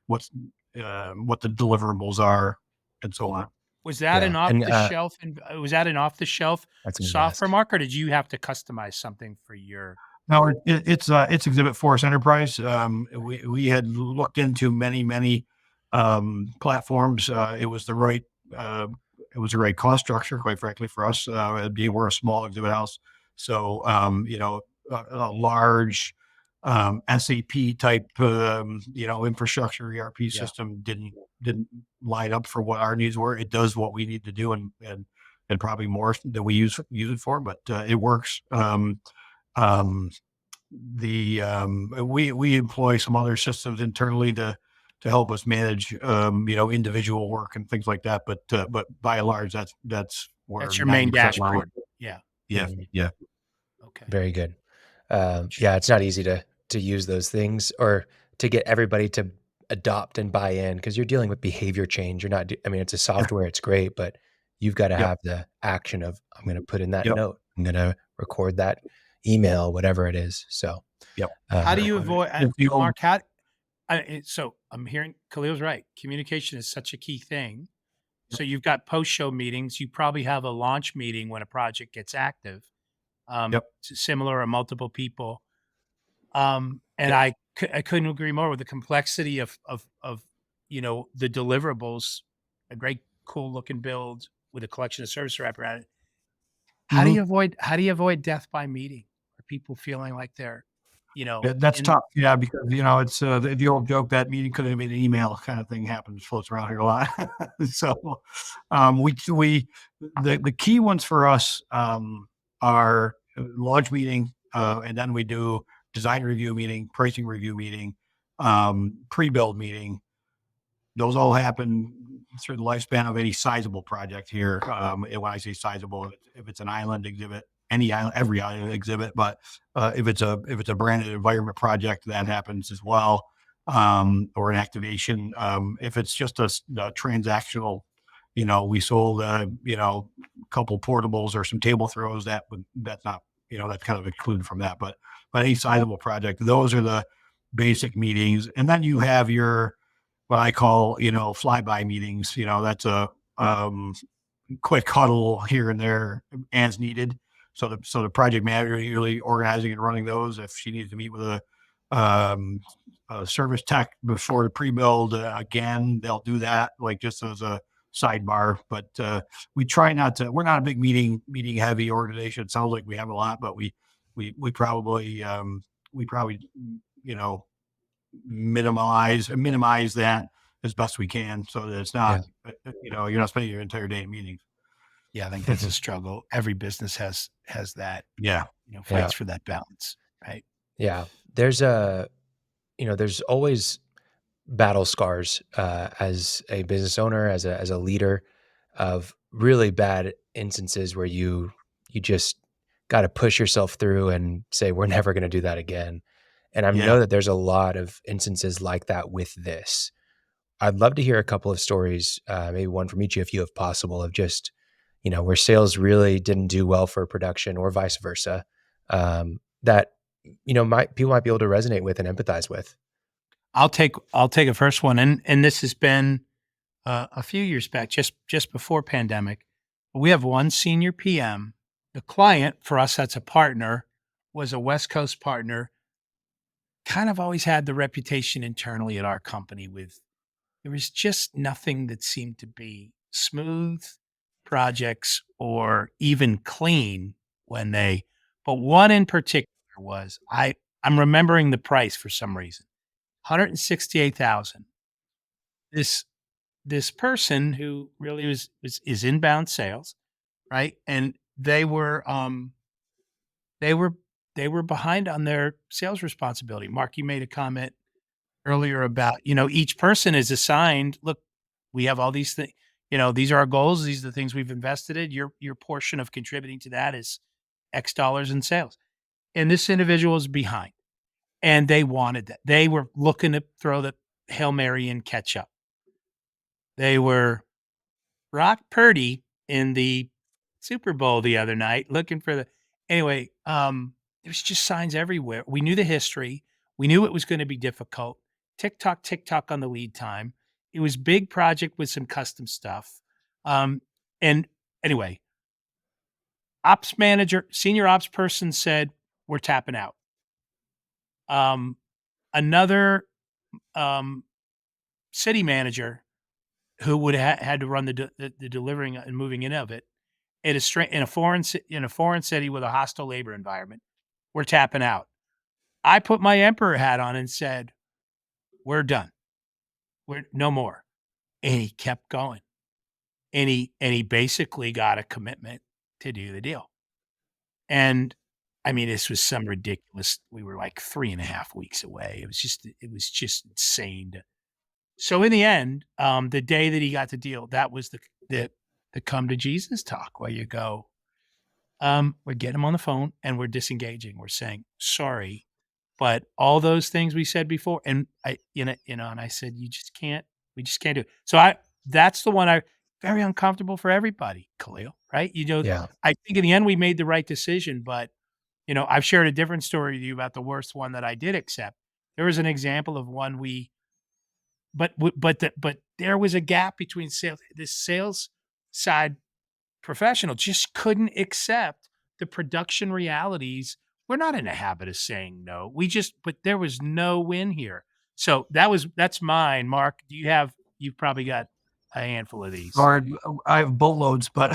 what the deliverables are, and so on. Was that Yeah. an off And, the shelf and was that an off the shelf that's what I was gonna software ask. mark, or did you have to customize something for your No, it's Exhibit Force Enterprise. We had looked into many platforms. Uh, it was the right cost structure, quite frankly, for us. We're a small exhibit house, so a large SAP type infrastructure ERP yeah. system didn't line up for what our needs were. It does what we need to do, and probably more than we use it for, but it works. Um, we employ some other systems internally to help us manage individual work and things like that, but by and large that's where That's your main 90% of mine. dashboard. Yeah. Yeah, Mhm. yeah. Okay. Very good. Yeah, it's not easy to use those things or to get everybody to adopt and buy in because you're dealing with behavior change. You're not. I mean, it's a Yeah, software. It's great, but you've got to yep, have the action of I'm going to put in that yep, note. I'm going to record that email, whatever it is. So, yep. How do um, you Exactly. avoid It's the old Mark, so I'm hearing Khalil's right. Communication is such a key thing. Yep, So you've got post-show meetings. You probably have a launch meeting when a project gets active, yep, similar or multiple people. And yep. I couldn't agree more with the complexity of the deliverables. A great, cool looking build with a collection of service wrapper at it. Mhm. How do you avoid death by meeting? Or people feeling like they're, Yeah, that's in tough. Yeah, because it's the old joke that meeting could have been an email kind of thing happens floats around here a lot. So, we the key ones for us are launch meeting, and then we do design review meeting, pricing review meeting, pre-build meeting. Those all happen through the lifespan of any sizable project here. And when I say sizable, if it's an island exhibit, every island exhibit, but if it's a branded environment project, that happens as well, or an activation. If it's just a transactional, we sold a couple portables or some table throws. That's not that's kind of included from that. But any sizable project, those are the basic meetings, and then you have your what I call, flyby meetings. That's a quick huddle here and there as needed. So the project manager usually organizing and running those. If she needs to meet with a service tech before the pre-build, again, they'll do that like just as a sidebar. But we try not to. We're not a big meeting heavy organization. It sounds like we have a lot, but we probably you know minimize that as best we can so that it's yeah, not you're not spending your entire day in meetings. Yeah, I think that's a struggle. Every business has that, Yeah, yeah, fights for that balance, right? yeah. There's there's always battle scars as a business owner, as a leader, of really bad instances where you just got to push yourself through and say we're never going to do that again. And I yeah. know that there's a lot of instances like that with this. I'd love to hear a couple of stories, maybe one from each of you if possible, of just where sales really didn't do well for production or vice versa. That might people might be able to resonate with and empathize with. I'll take a first one, and this has been a few years back, just before pandemic. We have one senior PM. The client for us, that's a partner, was a West Coast partner. Kind of always had the reputation internally at our company with there was just nothing that seemed to be smooth projects or even clean when they. But one in particular was I'm remembering the price for some reason. 168,000. This this person who really is inbound sales right? And they were they were they were behind on their sales responsibility. Mark, you made a comment earlier about, each person is assigned, look, we have all these things, these are our goals, these are the things we've invested in. Your portion of contributing to that is X dollars in sales. And this individual is behind. And they wanted that. They were looking to throw the Hail Mary and catch up. They were Brock Purdy in the Super Bowl the other night looking for the anyway, there's just signs everywhere. We knew the history. We knew it was gonna be difficult. Tick tock on the lead time. It was big project with some custom stuff. And anyway, senior ops person said, "We're tapping out." Um, another, um, city manager who would had to run the delivering and moving in of it in a foreign city with a hostile labor environment. We're tapping out. I put my emperor hat on and said, "We're done. We're no more." And he kept going. And he basically got a commitment to do the deal. And I mean, this was some ridiculous. We were like 3.5 weeks away. It was just insane. So in the end, the day that he got the deal, that was the come to Jesus talk where you go, we're getting him on the phone and we're disengaging. We're saying, sorry, but all those things we said before, and and I said, we just can't do it. So that's the one very uncomfortable for everybody, Khalil, right? Yeah. I think in the end we made the right decision, but I've shared a different story with you about the worst one that I did accept. There was an example of one but there was a gap between sales. The sales side professional just couldn't accept the production realities. We're not in the habit of saying no. But there was no win here. So that's mine. Mark, you've probably got a handful of these. Or I have boatloads, but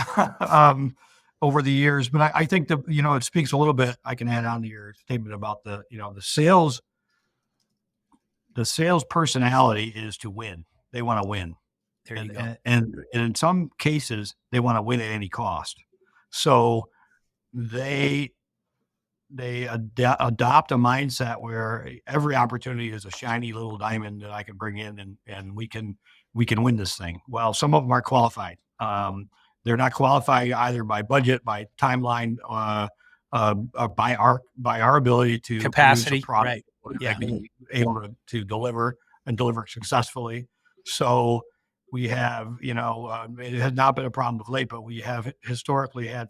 over the years, but I think it speaks a little bit. I can add on to your statement about the sales personality is to win. They want to win. There you go. And in some cases, they want to win at any cost. So they adopt a mindset where every opportunity is a shiny little diamond that I can bring in and we can win this thing. Well, some of them are qualified. They're not qualified either by budget, by timeline, by our ability to produce a Capacity, product, right. Yeah. being able to deliver and deliver successfully. So we have, it has not been a problem of late, but we have historically had,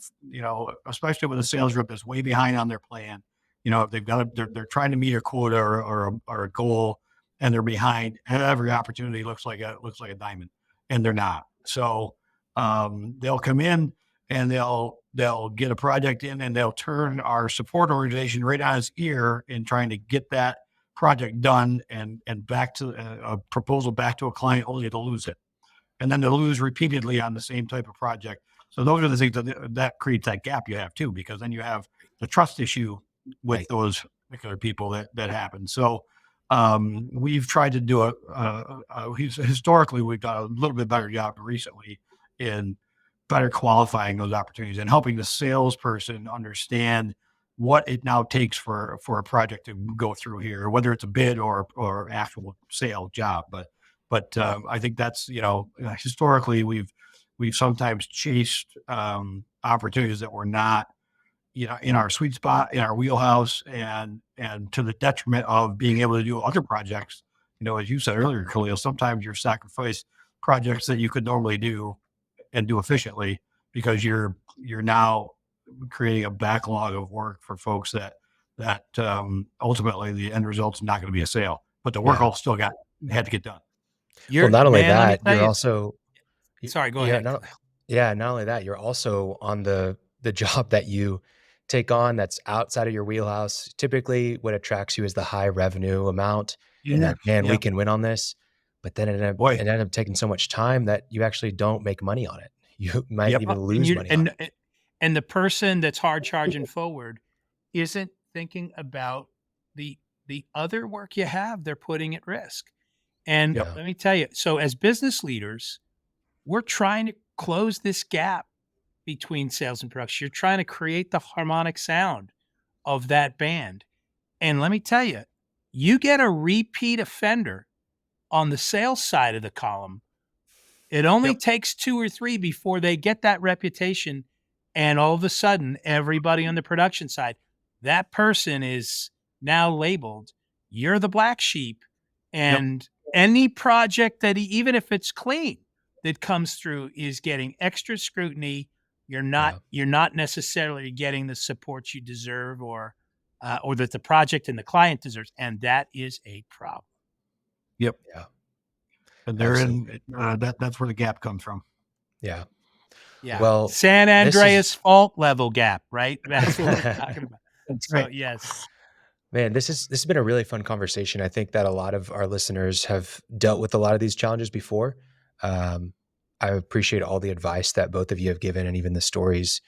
especially with a sales rep that's way behind on their plan. If they're trying to meet a quota or a goal, and they're behind, and every opportunity looks like a diamond, and they're not. So they'll come in and they'll get a project in, and they'll turn our support organization right on its ear in trying to get that project done and back to a proposal back to a client, only to lose it, and then to lose repeatedly on the same type of project. So those are the things that creates that gap you have too, because then you have the trust issue with Right. those particular people that happen. So we've tried to do historically, we've done a little bit better job recently in better qualifying those opportunities and helping the salesperson understand what it now takes for a project to go through here, whether it's a bid or actual sale job. But I think that's, historically we've sometimes chased opportunities that were not, in our sweet spot, in our wheelhouse, and to the detriment of being able to do other projects. As you said earlier, Khalil, sometimes you're sacrifice projects that you could normally do and do efficiently because you're now creating a backlog of work for folks that ultimately the end result's not going to be a sale, but the work Yeah. all still had to get done. Well, not only Let me that, tell you're you. also Sorry, go yeah, ahead. not yeah, not only that, you're also on the job that you take on that's outside of your wheelhouse. Typically, what attracts you is the high revenue amount and Yeah. that, "Man, we Yeah. can win on this." But then it Boy. ended up taking so much time that you actually don't make money on it. You might Yep. even Well, and lose you money on it. and the person that's hard charging forward isn't thinking about the the other work you have they're putting at risk. And Yep. Yeah. let me tell you, so as business leaders, we're trying to close this gap between sales and production. You're trying to create the harmonic sound of that band. And let me tell you, you get a repeat offender on the sales side of the column. It only Yep. takes 2 or 3 before they get that reputation, and all of a sudden, everybody on the production side, that person is now labeled, "You're the black sheep," Yep. and any project that even if it's clean, that comes through is getting extra scrutiny. Yeah. You're not necessarily getting the support you deserve or that the project and the client deserves, and that is a problem. Yep. Yeah. And Absolutely. that's where the gap comes from. Yeah. Yeah. Well, San this is Andreas fault level gap, right? That's what we're talking about. That's So, right. yes. Man, this has been a really fun conversation. I think that a lot of our listeners have dealt with a lot of these challenges before. Um, I appreciate all the advice that both of you have given and even the stories.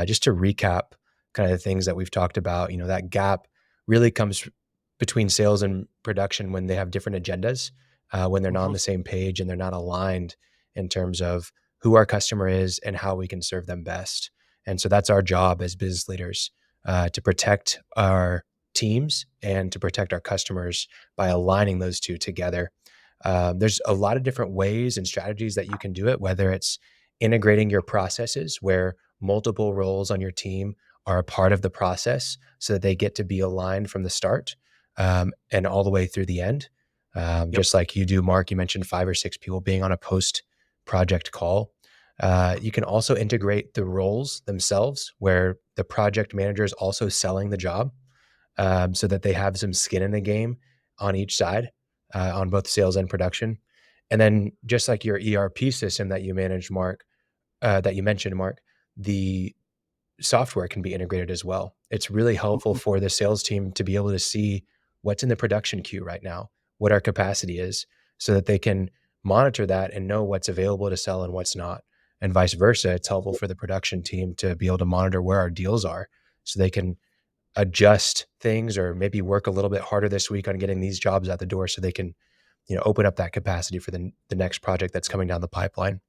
Just to recap kind of the things that we've talked about, that gap really comes between sales and production when they have different agendas, when they're not on Mhm. the same page and they're not aligned in terms of who our customer is and how we can serve them best. And so that's our job as business leaders, to protect our teams and to protect our customers by aligning those two together. There's a lot of different ways and strategies that you can do it, whether it's integrating your processes where multiple roles on your team are a part of the process so that they get to be aligned from the start, and all the way through the end. Yep. Just like you do, Mark, you mentioned 5 or 6 people being on a post project call. You can also integrate the roles themselves where the project manager is also selling the job, so that they have some skin in the game on each side, on both sales and production. And then just like your ERP system that you manage, Mark, that you mentioned, Mark, the software can be integrated as well. It's really helpful Mhm. for the sales team to be able to see what's in the production queue right now, what our capacity is, so that they can monitor that and know what's available to sell and what's not. And vice versa, it's helpful for the production team to be able to monitor where our deals are so they can adjust things or maybe work a little bit harder this week on getting these jobs out the door so they can, open up that capacity for the next project that's coming down the pipeline.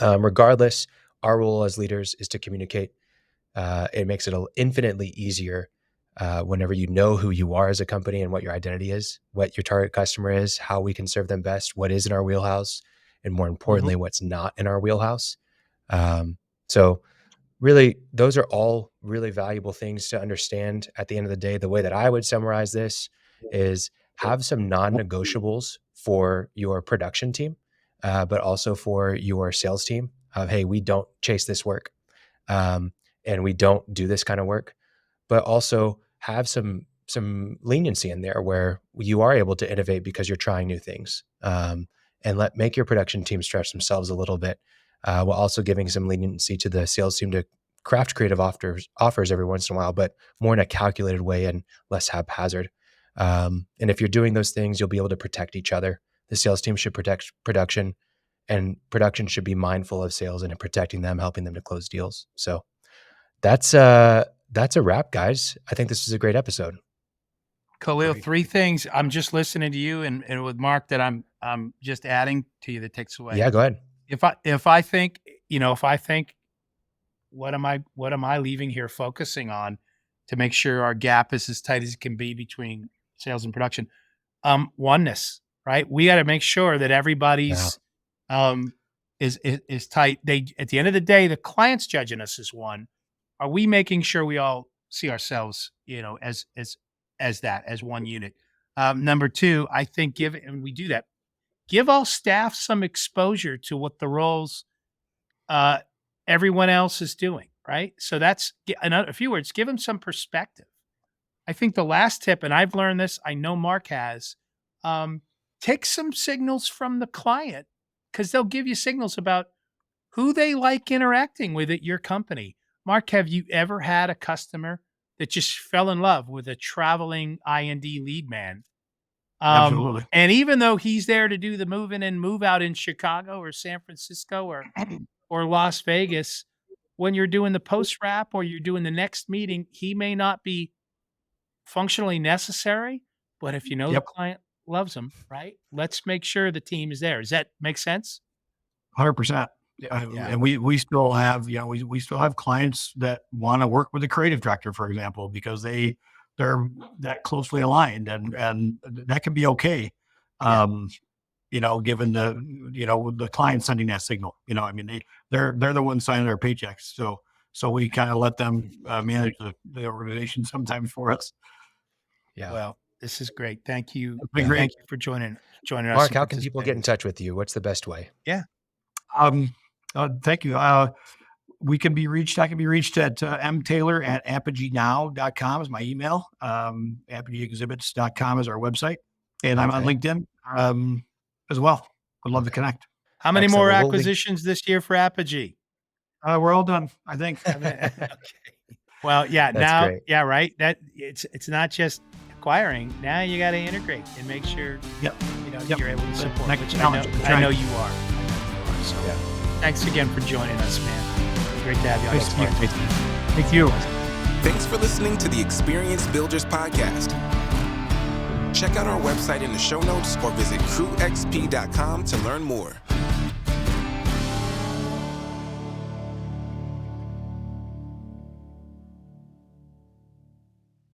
Regardless, our role as leaders is to communicate. It makes it infinitely easier whenever you know who you are as a company and what your identity is, what your target customer is, how we can serve them best, what is in our wheelhouse, and more Mhm. importantly, what's not in our wheelhouse. So really, those are all really valuable things to understand at the end of the day. The way that I would summarize this is have some non-negotiables for your production team, but also for your sales team of, hey, we don't chase this work, um, and we don't do this kind of work, but also have some leniency in there where you are able to innovate because you're trying new things, and make your production team stretch themselves a little bit, while also giving some leniency to the sales team to craft creative offers every once in a while, but more in a calculated way and less haphazard. And if you're doing those things, you'll be able to protect each other. The sales team should protect production, and production should be mindful of sales and protecting them, helping them to close deals. So that's that's a wrap, guys. I think this is a great episode. Khalil, Great. 3 things. I'm just listening to you and with Mark that I'm just adding to you that takes away. Yeah, go ahead. If I think, if I think what am I leaving here focusing on to make sure our gap is as tight as it can be between sales and production? Oneness, right? We got to make sure that Yeah, everybody's um is tight. They at the end of the day, the client's judging us as one. Are we making sure we all see ourselves, as one unit? Number two, I think and we do that, give all staff some exposure to what the roles uh everyone else is doing, right? So that's in a few words, give them some perspective. I think the last tip, and I've learned this, I know Mark has, um, take some signals from the client because they'll give you signals about who they like interacting with at your company. Mark, have you ever had a customer that just fell in love with a traveling I&D lead man? Absolutely. And even though he's there to do the move in and move out in Chicago or San Francisco or Las Vegas, when you're doing the post wrap or you're doing the next meeting, he may not be functionally necessary, but if you know the Yep. client loves them, right? Let's make sure the team is there. Does that make sense? 100%. And we still have, we still have clients that want to work with a creative director, for example, because they're that closely aligned, and that can be okay. Yeah. Given the client sending that signal, I mean, they're the ones signing their paychecks. So we kind of let them manage the organization sometimes for us. Yeah. Well, this is great. Thank you. It's been great. Thank you for joining us. Mark, and how can people get in participating. touch with you? What's the best way? Yeah. Thank you. I can be reached at mtaylor@apogeenow.com is my email. Apogeeexhibits.com is our website. And I'm on Okay. LinkedIn as well. I'd love to connect. How many Excellent. more Well, we'll link- acquisitions this year for Apogee? We're all done, I think. Okay. Well, yeah. That's Now, great. yeah, right. That it's not just acquiring. Now you got to integrate and make sure Yep. you're able to support. Next Which challenge. I know you are. So, Yeah. thanks again for joining us, man. Great to have you on Thanks, this Mark. podcast. Thank you. Thanks for listening to the Experience Builders Podcast. Check out our website in the show notes or visit crewxp.com to learn more.